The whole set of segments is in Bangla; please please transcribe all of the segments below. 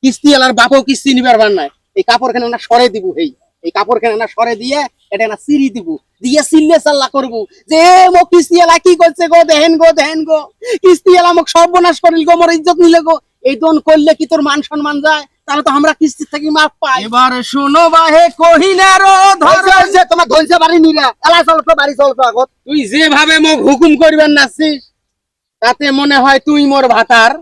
কিস্তি এলার বাপও কিস্তি নিবার বার নাই। এই কাপড়খানে না সরে দিব, এই কাপড়খানে না সরে দিয়ে এটা না চিরি দিব, দিয়ে চিল্লে চাল্লা করবো যে মো কিস্তি এলা কি করছে গো, দেহেন গো কিস্তি এলা মোক সর্বনাশ করিল গো, মোর ইজ্জত নিলে গো। এই দন করলে কি তোর মান সম্মান যায়? তাহলে তো আমরা কিস্তি থেকে মাপ পাই। এবার শোনো বাহে কহিনারো ধরছে, তোমার ধনছে বাড়ি নিরা এলা চলো তো, বাড়ি চলো তো আগত। তুই যেভাবে মোক হুকুম করবেন নাছিস তাতে মনে হয় তুই মোর ভাতার।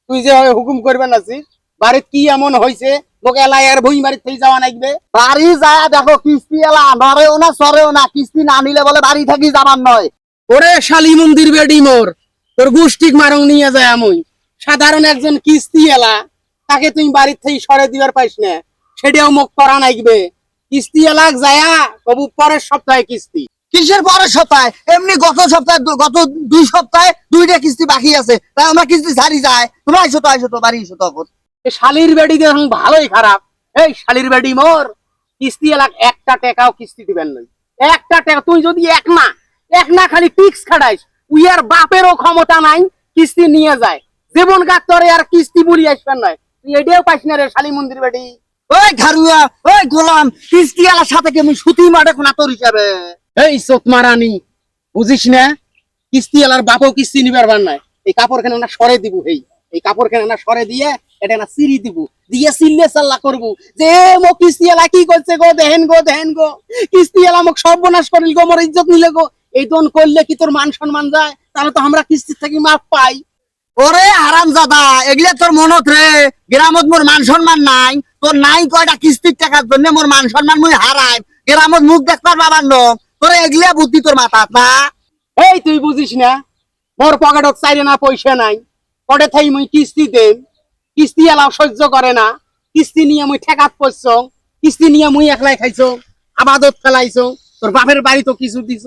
তুই যে হুকুম করবেন নাছিস, বাড়িতে কি এমন হয়েছে তোকে এলাই আর ভুই বাড়ি থেকে যাওয়া লাগবে? বাড়ি যায় দেখো, কিস্তি এলা নরেও না সরেও না, কিস্তি না নিলে বলে বাড়ি থাকি যাবার নয়। ওরে শালি মন্দির বেডি মোর, তোর গুষ্টিক মারং নিয়ে যায় আমি। সাধারণ একজন কিস্তি এলা, তাকে তুই বাড়ির থেকে সরে দিবার পাইস না, সেটাও মুখ করা নাইবে। কিস্তি এলাক যায়া কবু পরের সপ্তাহে কিস্তি। কিসের পরের সপ্তাহে? এমনি গত সপ্তাহে, গত 2 সপ্তাহে 2টা কিস্তি বাকি আছে, তাই আমরা কিস্তি ছাড়ি যায়। তোমরা আইসো তো বাড়ি এসো তো। শালির বেডি দেখুন ভালোই খারাপ। এই শালির বেডি মোর, কিস্তি এলাক একটা টাকাও কিস্তি দিবেন না, একটা টাকা। তুই যদি এক না খালি টিক্স খাটাইস, উই আর বাপেরও ক্ষমতা নাই কিস্তি নিয়ে যায়। জীবন গাতরে আর কিস্তি বলি আসবেন নয়, তুই এটাও পাইস না রে শালি মন্দির বেডি। ওই ঘারুয়া, ওই গোলাম, কিস্তি এলার সাথে কি আমি সুতি মাঠে কোনা তোর হিসাবে? এই চোতমারানি, বুঝিস না? কিস্তি এলার বাপও কিস্তি নিবার বার নাই। এই কাপড়খানে না সরে দিব, এই কাপড়খানে না সরে দিয়ে এটা না চিরি দিব, দিয়ে চিল্লে চাল্লা করবো যে মো কিস্তি এলা কি করছে গো, দেহেন গো কিস্তি এলা মোক সর্বনাশ করিল গো, মোর ইজ্জত নিলে গো। এই দন করলে কি তোর মান সম্মান যায়? তাহলে তো আমরা কিস্তি থেকে মাপ পাই। ওরে হারামজাদা, এগুলা তোর মনত রে। গ্রামত মোর মান সম্মান নাই, তোর নাই কয়টা কিস্তির টাকার জন্য মোর মান সম্মান মুই হারাই। গ্রামত মুখ দেখবার বাবার ন, তোর এগুলা বুদ্ধি তোর মাথাত না। এই তুই বুঝিস না, মোর পকেটত চাইরে না পয়সা নাই, পরে থাই মুই কিস্তি দেম। কিস্তি এলাও সহ্য করে না, কিস্তি নিয়ে মুই ঠেকাত পড়ছ, কিস্তি নিয়ে মুই একলাই খাইছ, আবাদত ফেলাইছ, তোর বাপের বাড়ি তো কিছু দিছ।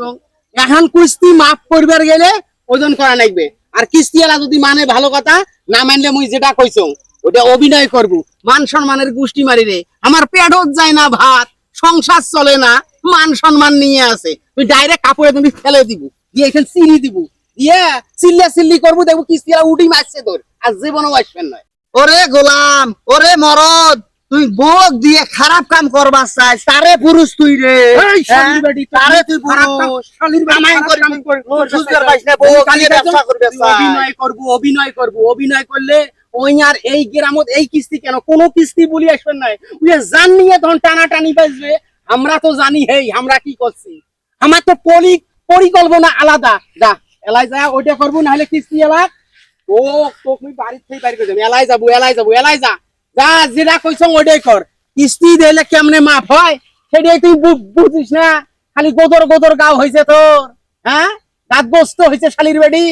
এখন কিস্তি মাফ করবার গেলে ওজন করা লাগবে। আর কিস্তি এলা যদি মানে ভালো কথা, না মানলে মুই যেটা কইছ ওটা অভিনয় করব। মান সম্মানের গুষ্টি মারি রে, আমার পেটত যায় না ভাত, সংসার চলে না, মান সম্মান নিয়ে আছে। তুই ডাইরেক্ট কাপড়ে তুমি ফেলে দিব, দিয়ে এখানে চিনি দিব, দিয়ে চিল্লি করবো, দেখবো কিস্তি এলা উঠি মারছে তোর, আর জীবনও আসবেন নয়। ওরে গোলাম, ওরে মরদ, তুই বোক দিয়ে খারাপ কাম করবার চাই, তারে পুরুষ তুই রে। তারে তুই পুরুষ, অভিনয় করলে ওই আর এই গ্রামত এই কিস্তি কেন, কোন কিস্তি বলি আসবেন নাই। জান নিয়ে তখন টানাটানি বাজবে। আমরা তো জানি আমরা কি করছি, আমার তো পরিকল্পনা আলাদা। যা এলাই যা ওইটা করবো, না হলে কিস্তি এলা ও তোকে বাড়ির থেকে বাড়ি করে যাবো। এলাই যা যা, যেটা কইছ ওইটাই কর। কিস্তি দিলে কেমনে মাপ হয় সেটাই তুই বুঝিস না, খালি গোদর গাও হয়েছে তোর। হ্যাঁ, দাঁত বস্ত হয়েছে শালির বেডি।